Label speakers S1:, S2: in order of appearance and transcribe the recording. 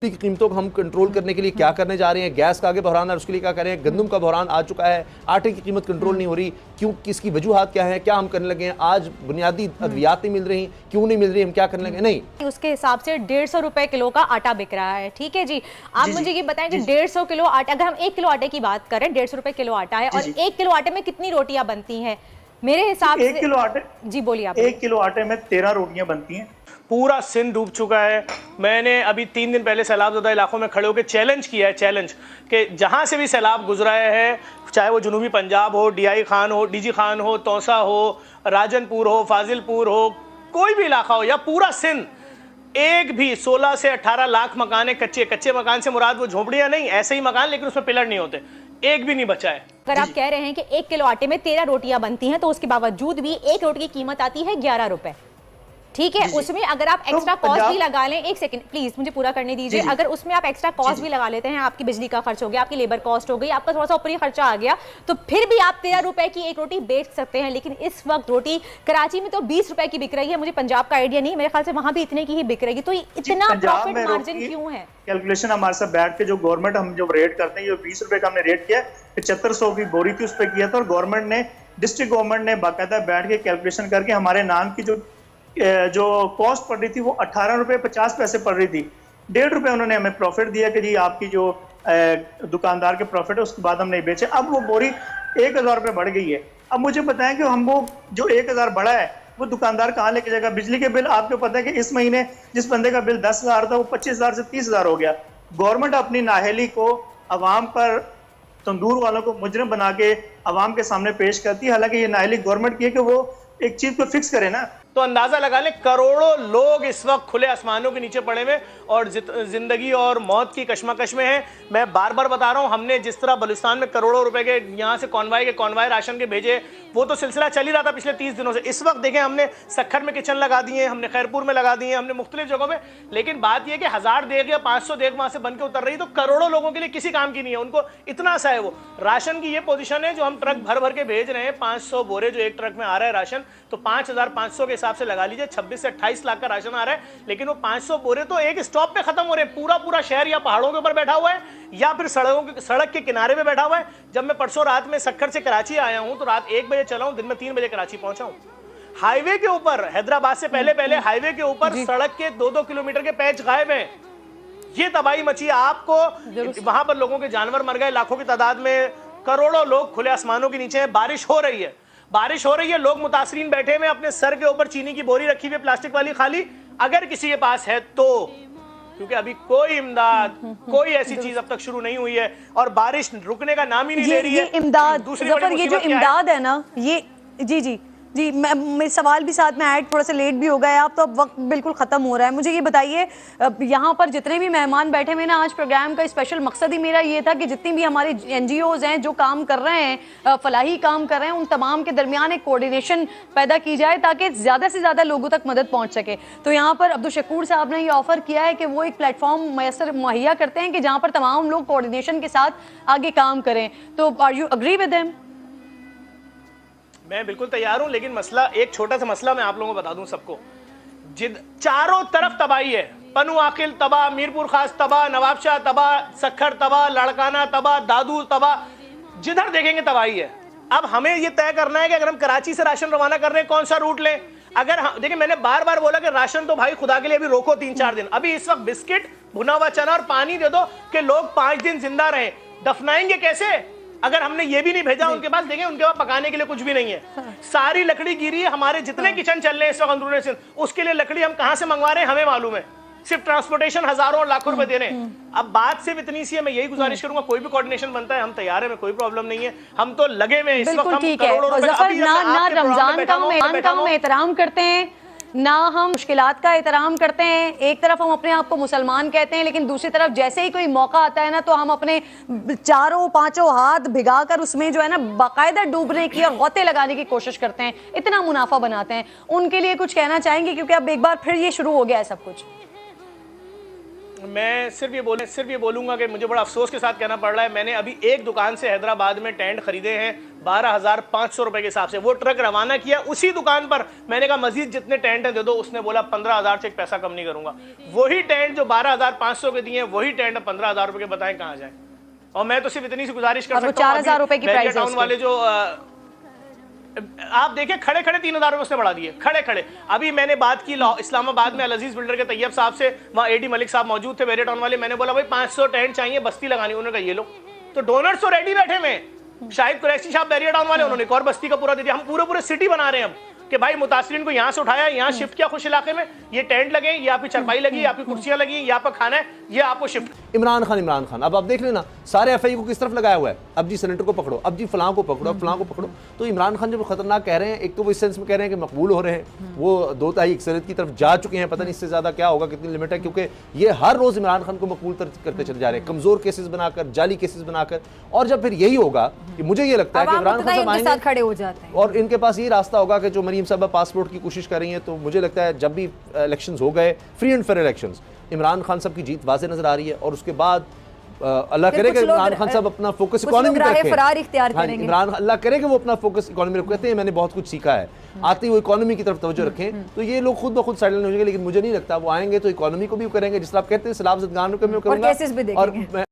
S1: की कीमतों को हम कंट्रोल करने के लिए क्या करने जा रहे हैं? गैस का आगे बहरान है, उसके लिए क्या करें? गंदम का बहरान आ चुका है, आटे की कीमत कंट्रोल नहीं हो रही, क्यों? किसकी वजूहात क्या है? क्या हम करने लगे हैं? आज बुनियादी अद्वियात नहीं मिल रही, क्यों नहीं मिल रही? हम क्या करने लगे? नहीं,
S2: उसके हिसाब से 150 रुपए किलो का आटा बिक रहा है। ठीक है जी, आप मुझे ये बताएं कि 150 किलो आटा, अगर हम 1 किलो आटे की बात करें, 150 रुपए किलो आटा है, और 1 किलो आटे में कितनी रोटियां बनती हैं? मेरे हिसाब से
S3: 1 किलो आटे,
S2: जी बोलिए आप।
S3: 1 किलो आटे में 13 रोटियां बनती हैं।
S4: पूरा सिंध डूब चुका है। मैंने अभी 3 दिन पहले सैलाबज़दा इलाकों में खड़े होकर चैलेंज किया है, चैलेंज कि जहां से भी सैलाब गुजरा है, चाहे वो जनूबी पंजाब हो, डीआई खान हो, डीजी खान हो, तौसा हो, राजनपुर हो, फाजिलपुर हो, कोई भी इलाका हो या पूरा सिंध, एक भी 16 से 18 लाख मकान कच्चे, कच्चे मकान से मुराद वो झोपड़ियां नहीं, ऐसे ही मकान लेकिन उसमें पिलर नहीं होते, एक भी नहीं बचा है।
S2: अगर आप कह रहे हैं कि 1 किलो आटे में 13 रोटियां बनती हैं, तो उसके बावजूद भी एक रोटी की कीमत आती है 11 रुपए। ठीक है, उसमें अगर आप एक्स्ट्रा कॉस्ट भी लगा लें, एक सेकंड प्लीज मुझे पूरा करने दीजिए, अगर उसमें आप एक्स्ट्रा कॉस्ट भी लगा लेते हैं, आपकी बिजली का खर्च हो गया, आपकी लेबर कॉस्ट हो गई, आपका थोड़ा सा ऊपरी खर्चा आ गया, तो फिर भी आप 13 रुपए की एक रोटी बेच सकते हैं। लेकिन इस वक्त रोटी कराची में तो 20 रुपए की बिक रही है, मुझे पंजाब का आइडिया नहीं, मेरे ख्याल से वहां भी इतने की ही बिक रही है। तो इतना प्रॉफिट मार्जिन क्यों है?
S3: कैलकुलेशन हमारे साथ बैठ के जो गवर्नमेंट हम जो रेट करते हैं, ये 20 रुपए का हमने रेट किया, 7500 की बोरी थी उस पर किया था, और गवर्नमेंट ने, डिस्ट्रिक्ट गवर्नमेंट ने बाकायदा बैठ के कैलकुलेशन करके हमारे नाम की जो कॉस्ट पड़ रही थी वो 18 रुपए 50 पैसे पड़ रही थी। 1.5 रुपए उन्होंने हमें प्रॉफिट दिया कि जी आपकी जो दुकानदार के प्रॉफिट है, उसके बाद हमने बेचे। अब वो बोरी 1000 रुपए बढ़ गई है। अब मुझे बताएं कि हम वो जो 1000 बढ़ा है वो दुकानदार कहाँ लेके जाएगा? बिजली के बिल आपको पता है कि इस महीने जिस बंदे का बिल 10,000 था वो 25,000 से 30,000 हो गया। गवर्नमेंट अपनी नाअहली को अवाम पर, तंदूर वालों को मुजरिम बना के अवाम के सामने पेश करती है, हालांकि ये नाअहली गवर्नमेंट की है कि वो एक चीज को फिक्स करे ना।
S4: तो अंदाजा लगा लें, करोड़ों लोग इस वक्त खुले आसमानों के नीचे पड़े हुए और जिंदगी और मौत की कश्मकश में हैं। मैं बार बार बता रहा हूं, हमने जिस तरह बलूचिस्तान में करोड़ों रुपए के यहां से कॉन्वाय राशन के भेजे, वो तो सिलसिला चल ही रहा था पिछले 30 दिनों से। इस वक्त देखें, हमने सखर में किचन लगा दिए, हमने खैरपुर में लगा दिए, हमने मुख्तलिफ जगहों में। लेकिन बात यह कि 1000 देग या 500 देग वहां से बन के उतर रही, तो करोड़ों लोगों के लिए किसी काम की नहीं है। उनको इतना सा है, वो राशन की ये पोजीशन है जो हम ट्रक भर भर के भेज रहे हैं। 500 बोरे जो एक ट्रक में आ रहा है राशन, तो 5500 के हिसाब से लगा लीजिए 26 से 28 लाख का राशन आ रहा है। लेकिन वो 500 बोरे तो एक स्टॉप पे खत्म हो रहे हैं। पूरा पूरा शहर या पहाड़ों के ऊपर बैठा हुआ है या फिर सड़क के किनारे पे बैठा हुआ है। जब मैं परसों रात में सखर से कराची आया हूं तो रात 1 बजे चला हूं, दिन में 3 बजे कराची पहुंचा हूं। हाईवे के ऊपर, हैदराबाद से पहले हाईवे के ऊपर सड़क के 2-2 किलोमीटर के पैच गायब हैं। ये तबाही मची है। आपको वहां पर लोगों के जानवर मर गए लाखों की तादाद में, करोड़ों लोग खुले आसमानों के नीचे हैं। बारिश हो रही है, लोग मुतासरीन बैठे हुए, अपने सर के ऊपर चीनी की बोरी रखी हुई प्लास्टिक वाली खाली, अगर किसी के पास है तो, क्योंकि अभी कोई इमदाद, कोई ऐसी चीज अब तक शुरू नहीं हुई है और बारिश रुकने का नाम ही नहीं ले रही है।
S5: इमदाद, ये जो इमदाद है ना, ये जी मैं सवाल भी साथ में ऐड, थोड़ा सा लेट भी हो गया आप, तो अब वक्त बिल्कुल ख़त्म हो रहा है। मुझे ये बताइए, यहाँ पर जितने भी मेहमान बैठे हुए ना, आज प्रोग्राम का स्पेशल मकसद ही मेरा ये था कि जितनी भी हमारे NGOs हैं जो काम कर रहे हैं, फलाही काम कर रहे हैं, उन तमाम के दरमियान एक कोऑर्डिनेशन पैदा की जाए ताकि ज़्यादा से ज़्यादा लोगों तक मदद पहुँच सके। तो यहाँ पर अब्दुल शकूर साहब ने ये ऑफ़र किया है कि वो एक प्लेटफॉर्म मैसर मुहैया करते हैं कि जहाँ पर तमाम लोग कोऑर्डिनेशन के साथ आगे काम करें। तो are you agree with them?
S4: मैं बिल्कुल तैयार हूं, लेकिन मसला, एक छोटा सा मसला मैं आप लोगों को बता दूं सबको। चारों तरफ तबाही है। पनु आकिल तबाह, मीरपुर खास तबाह, नवाबशाह तबाह, सखर तबाह, लड़काना तबाह, दादू तबाह, जिधर देखेंगे तबाही है। अब हमें यह तय करना है कि अगर हम कराची से राशन रवाना कर रहे हैं, कौन सा रूट लें। अगर देखिए, मैंने बार बार बोला कि राशन तो भाई खुदा के लिए अभी रोको 3-4 दिन। अभी इस वक्त बिस्किट, भुना हुआ चना और पानी दे दो कि लोग 5 दिन जिंदा रहें। दफनाएंगे कैसे अगर हमने ये भी नहीं भेजा उनके पास? देखें, उनके पास पकाने के लिए कुछ भी नहीं है। सारी लकड़ी गिरी है। हमारे जितने किचन चल रहे हैं इस वक्त अंदरूनी सिंध, उसके लिए लकड़ी हम कहां से मंगवा रहे हैं हमें मालूम है। सिर्फ ट्रांसपोर्टेशन हजारों और लाखों रुपए दे रहे हैं। अब बात सिर्फ इतनी सी है, मैं यही गुजारिश करूंगा, कोई भी कोऑर्डिनेशन बनता है हम तैयार है, कोई प्रॉब्लम नहीं है। हम तो लगे हुए इस वक्त, हम करोड़ों रुपए
S5: ना रमजान का हम एहतराम करते हैं, ना हम मुश्किलात का एहतराम करते हैं। एक तरफ हम अपने आप को मुसलमान कहते हैं, लेकिन दूसरी तरफ जैसे ही कोई मौका आता है ना, तो हम अपने 4-5 हाथ भिगाकर उसमें जो है ना बाकायदा डूबने की और गौते लगाने की कोशिश करते हैं, इतना मुनाफा बनाते हैं। उनके लिए कुछ कहना चाहेंगे, क्योंकि अब एक बार फिर ये शुरू हो गया है सब कुछ।
S4: मैं सिर्फ ये बोलूंगा कि मुझे बड़ा अफसोस के साथ कहना पड़ रहा है, मैंने अभी एक दुकान से हैदराबाद में टेंट खरीदे हैं 12,500 रुपए के हिसाब से वो ट्रक रवाना किया। उसी दुकान पर मैंने कहा मजीद जितने टेंट हैं दे दो, उसने बोला 15,000 से एक पैसा कम नहीं करूंगा। वही टेंट जो 12,500 के दिए वही टेंट 15,000 रुपए के बताएं कहां जाए। और मैं तो सिर्फ इतनी सी गुजारिश कर सकता हूं,
S5: 4,000 रुपए की प्राइस
S4: टाउन वाले जो आप देखिए खड़े खड़े 3,000 रुपए उसने बढ़ा दिए, खड़े खड़े। अभी मैंने बात की इस्लामाबाद में अल अजीज बिल्डर के तैयब साहब से, वहां एडी मलिक साहब मौजूद थे वेरिया टाउन वाले। मैंने बोला भाई 500 टेंट चाहिए, बस्ती लगानी। उन्होंने कहा ये लो। तो डोनर्स तो रेडी बैठे में। शाहिद कुरैशी साहब बैरिया टाउन वाले, उन्होंने एक और बस्ती का पूरा दे दिया। हम पूरे सिटी बना रहे हैं अब कि भाई मुतासिरीन को यहाँ से उठाया, यहाँ शिफ्ट किया खुश इलाके में, ये टेंट लगे, ये आपकी चरपाई लगी, आपकी कुर्सियां लगी, ये आपका खाना है, ये आपको शिफ्ट।
S1: इमरान खान अब आप देख लेना सारे एफआई को किस तरफ लगाया हुआ है। अब जी सेनेटर को पकड़ो, अब जी फलां को पकड़ो, अब फलां को पकड़ो। तो इमरान खान जब खतरनाक कह रहे हैं, एक तो वो इस सेंस में कह रहे हैं कि मकबूल हो रहे हैं, वो 2 अक्सरियत की तरफ जा चुके हैं, पता नहीं इससे ज्यादा क्या होगा, कितनी लिमिट है, क्योंकि ये हर रोज इमरान खान को मकबूल करते चले जा रहे हैं, कमजोर केसेस बनाकर, जाली केसेस बनाकर। और जब फिर यही होगा कि मुझे ये लगता है कि इमरान खान साहब आएंगे
S5: खड़े हो जाते हैं
S1: और इनके पास ये रास्ता होगा कि जो मरीम साहब पासपोर्ट की कोशिश कर रही हैं, तो मुझे लगता है जब भी इलेक्शंस हो गए, free and fair elections, Imran Khan साहब की जीत वाज़ेह नजर आ रही है। और उसके बाद अल्लाह करे कि इमरान खान साहब अपना फोकस इकोनॉमी पर रखें। इमरान अल्लाह करे कि वो अपना फोकस इकोनॉमी पर कहते हैं मैंने बहुत कुछ सीखा है, आते हुए इकोनॉमी की तरफ तवज्जो रखें, तो ये लोग खुद ब खुद साइडलाइन हो जाएंगे। लेकिन मुझे नहीं लगता वो आएंगे तो इकोनॉमी को भी करेंगे, जिस तरह आप कहते हैं सलाब ज़दगान को भी करूंगा। और